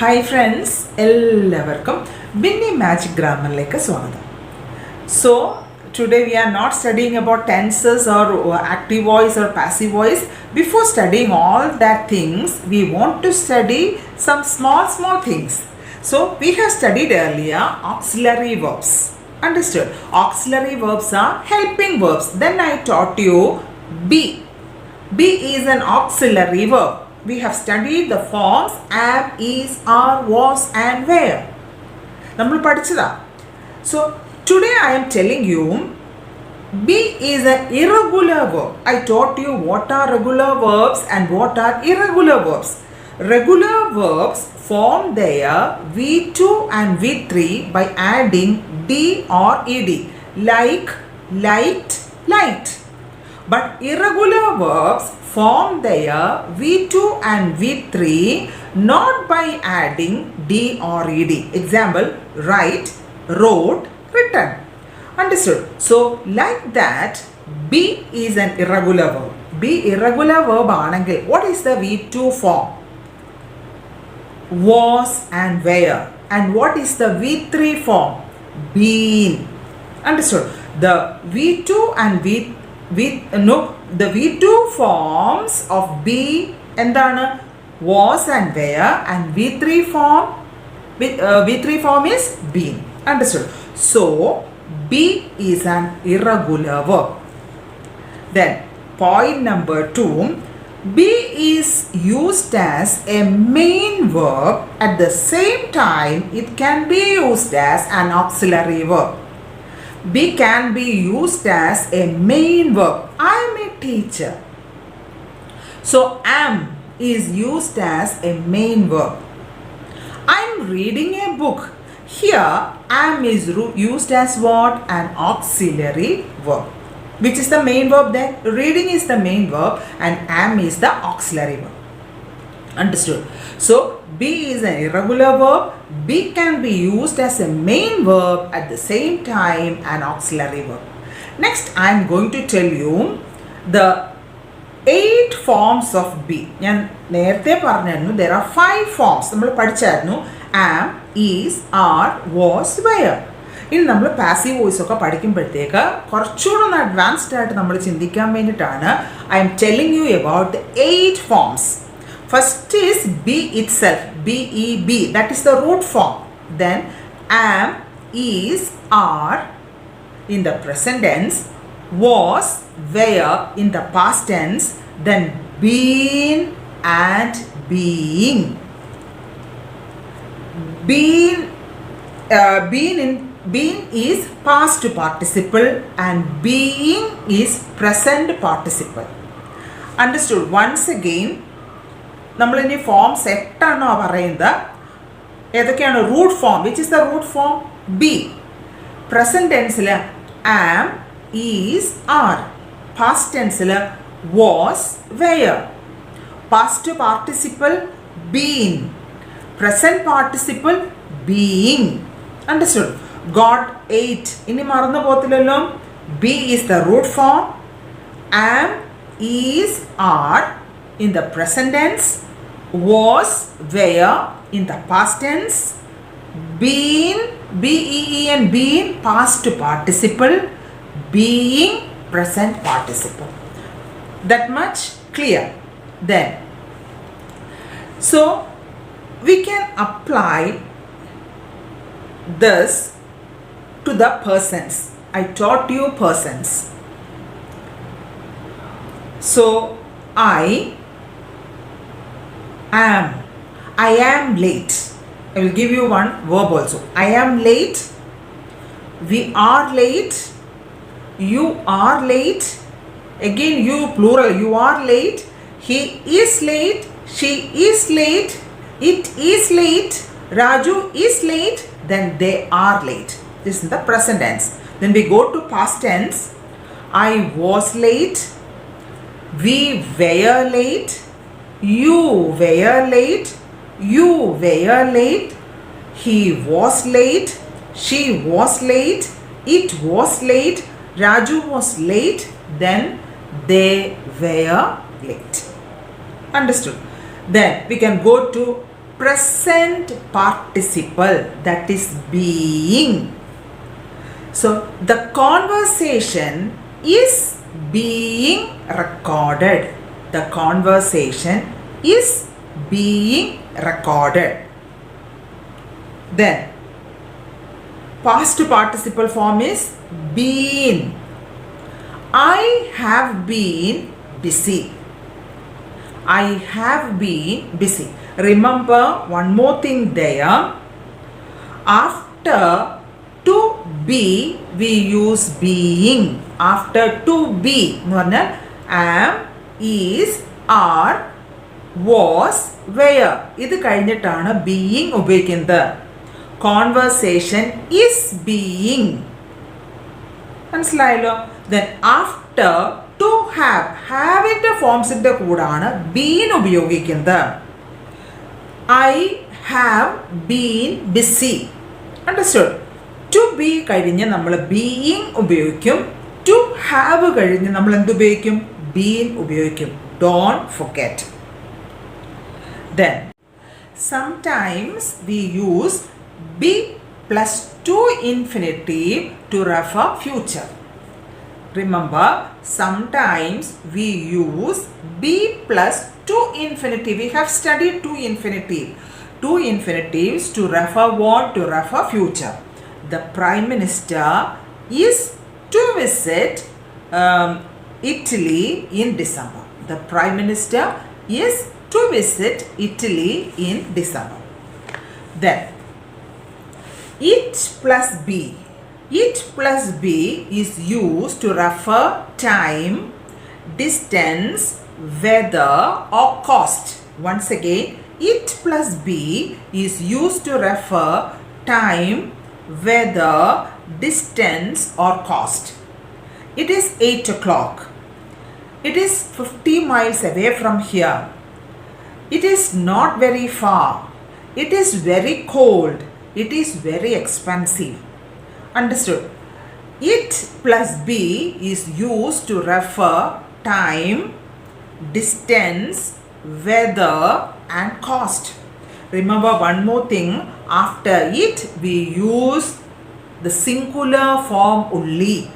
Hi friends, എല്ലാവർക്കും Binny Magic Grammarലേക്ക് സ്വാഗതം. So today we are not studying about tenses or active voice or passive voice. Before studying all that things, we want to study some small things. So we have studied earlier auxiliary verbs. Understood? Auxiliary verbs are helping verbs. Then I taught you be. Be is an auxiliary verb. We have studied the forms am, is, are, was and were. നമ്മൾ പഠിച്ചതാ. So today I am telling you be is an irregular verb. I taught you what are regular verbs and what are irregular verbs. Regular verbs form their V2 and V3 by adding D or ED, like, light, light. But irregular verbs form their V2 and V3 not by adding D or ED. Example, write, wrote, written. Understood? So, like that, be is an irregular verb. Be irregular verb aanengil, what is the V2 form? Was and were. And what is the V3 form? Been. Understood? The V2 and the V2 forms of be endana was and were, and V3 form is been. Understood? So be is an irregular verb. Then point number 2, be is used as a main verb. At the same time it can be used as an auxiliary verb. Be can be used as a main verb. I am a teacher. So am is used as a main verb. I am reading a book. Here am is used as what? An auxiliary verb. Which is the main verb then? Reading is the main verb and am is the auxiliary verb. Understood? So be is an irregular verb. Be can be used as a main verb, at the same time an auxiliary verb. Next I am going to tell you the 8 forms of be. ഞാൻ നേരത്തെ പറഞ്ഞിരുന്നു there are 5 forms. നമ്മൾ പഠിച്ചായിരുന്നു am, is, are, was, were. ഇനി നമ്മൾ passive voice ഒക്കെ പഠിക്കുമ്പോഴത്തേക്ക് കുറച്ചുകൂടെ ഒന്ന് advanced ആയിട്ട് നമ്മൾ ചിന്തിക്കാൻ വേണ്ടിയിട്ടാണ് I M telling you about the 8 forms. First is be itself, B-E-B, that is the root form. Then am, is, are in the present tense, was, were in the past tense, then been and being. Being is past participle and being is present participle. Understood? Once again, നമ്മളിനി forms 8 ആണോ പറയുന്നത്. ഏതൊക്കെയാണ്? Root form. Which is the root form? Be. Present ടെൻസിൽ am, is, are. Past ടെൻസിൽ was, were. Past participle been. Present participle being. Understood? Got 8. ഇനി മറന്നു പോകത്തില്ലല്ലോ. Be is the root form. Am, is, are in the present tense, was, were in the past tense, been, B-E-E-N, been past participle, being present participle. That much clear? Then so we can apply this to the persons. I taught you persons. So I am late. I will give you one verb also. I am late. We are late. You are late. Again you plural. You are late. He is late. She is late. It is late. Raju is late. Then they are late. This is the present tense. Then we go to past tense. I was late. We were late. You were late. You were late. He was late. She was late. It was late. Raju was late. Then they were late. Understood? Then we can go to present participle, that is being. So the conversation is being recorded. The conversation is being recorded. Then past participle form is been. I have been busy. I have been busy. Remember one more thing there. After to be we use being. After to be am, is, are, was, where. ഇത് കഴിഞ്ഞിട്ടാണ് being ഉപയോഗിക്കുന്നത്. Conversation is being. മനസ്സിലായല്ലോ? Then after to have ന്റെ ഫോംസിന്റെ കൂടാണ് been ഉപയോഗിക്കുന്നത്. I have been busy. Understood? To be കഴിഞ്ഞ് നമ്മൾ being ഉപയോഗിക്കും. To have കഴിഞ്ഞ് നമ്മൾ എന്ത് ഉപയോഗിക്കും? Been ഉപയോഗിക്കും. Don't forget. Then sometimes we use be plus to infinitive to refer future. Remember, sometimes we use be plus to infinitive. We have studied to infinitive. Two infinitives to refer what? To refer future. The Prime Minister is to visit Italy in December. The Prime Minister is to visit Italy in December. Then it plus be. It plus be is used to refer time, distance, weather or cost. Once again, it plus be is used to refer time, weather, distance or cost. It is 8 o'clock. It is 50 miles away from here. It is not very far. It is very cold. It is very expensive. Understood? It plus be is used to refer time, distance, weather and cost. Remember one more thing, after it we use the singular form only.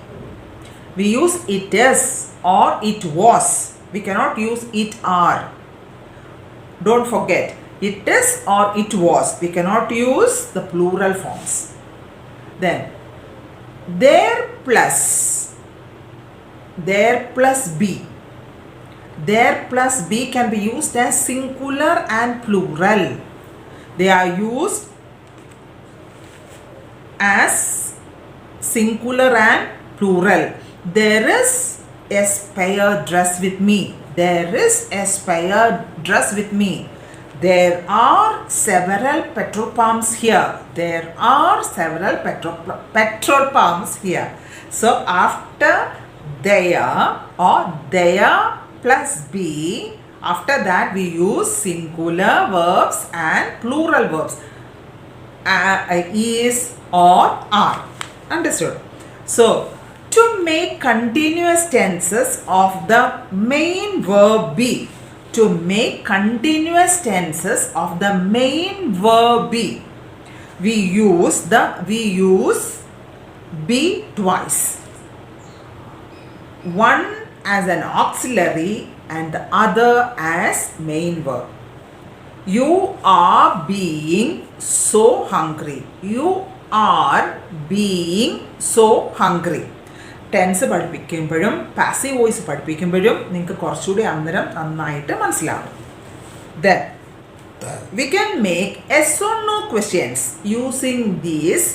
We use it is or it was. We cannot use it are. Don't forget, it is or it was. We cannot use the plural forms. Then there plus be. There plus be can be used as singular and plural. They are used as singular and plural. There is a spare dress with me. There is a spare dress with me. There are several petrol pumps here. There are several petrol pumps here. So after there or there plus be, after that we use singular verbs and plural verbs. Is or are. Understood? So to make continuous tenses of the main verb be. To make continuous tenses of the main verb be, we use be twice. One as an auxiliary and the other as main verb. You are being so hungry. You are being so hungry. Tense പഠിപ്പിക്കുമ്പോഴും passive voice പഠിപ്പിക്കുമ്പോഴും നിങ്ങൾക്ക് കുറച്ചുകൂടി അന്നേരം നന്നായിട്ട് മനസ്സിലാവും. Then we can make yes or no questions using these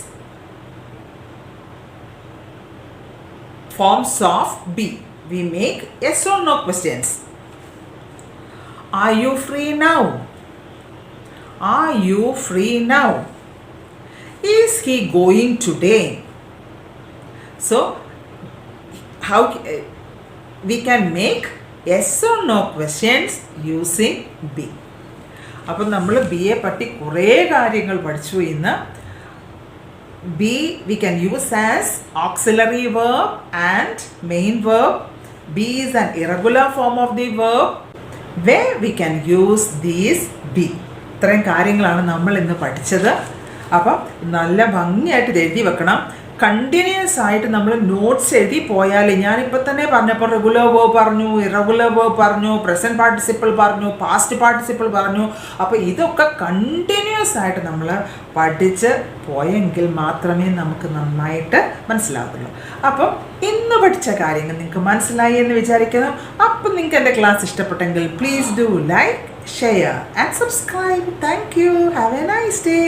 forms of be. We make yes or no questions. Are you free now? Are you free now? Is he going today? So how we can make yes or no questions using be. അപ്പോൾ നമ്മൾ ബിയെ പറ്റി കുറേ കാര്യങ്ങൾ പഠിച്ചു ഇന്ന്. Be we can use as auxiliary verb and main verb. Be is an irregular form of the verb where we can use these be. ഇത്രയും കാര്യങ്ങളാണ് നമ്മൾ ഇന്ന് പഠിച്ചത്. അപ്പം നല്ല ഭംഗിയായിട്ട് ഇത് എഴുതി വെക്കണം. കണ്ടിന്യൂസ് ആയിട്ട് നമ്മൾ നോട്ട്സ് എഴുതി പോയാൽ, ഞാനിപ്പോൾ തന്നെ പറഞ്ഞപ്പോൾ റെഗുലർ വേർബ് പറഞ്ഞു, ഇറഗുലർ വേർബ് പറഞ്ഞു, പ്രസൻറ്റ് പാർട്ടിസിപ്പിൾ പറഞ്ഞു, പാസ്റ്റ് പാർട്ടിസിപ്പിൾ പറഞ്ഞു. അപ്പോൾ ഇതൊക്കെ കണ്ടിന്യൂസ് ആയിട്ട് നമ്മൾ പഠിച്ച് പോയെങ്കിൽ മാത്രമേ നമുക്ക് നന്നായിട്ട് മനസ്സിലാവുള്ളൂ. അപ്പം ഇന്ന് പഠിച്ച കാര്യങ്ങൾ നിങ്ങൾക്ക് മനസ്സിലായി എന്ന് വിചാരിക്കുന്നു. അപ്പം നിങ്ങൾക്ക് എൻ്റെ ക്ലാസ് ഇഷ്ടപ്പെട്ടെങ്കിൽ please do like, share and subscribe. Thank you. Have A nice day.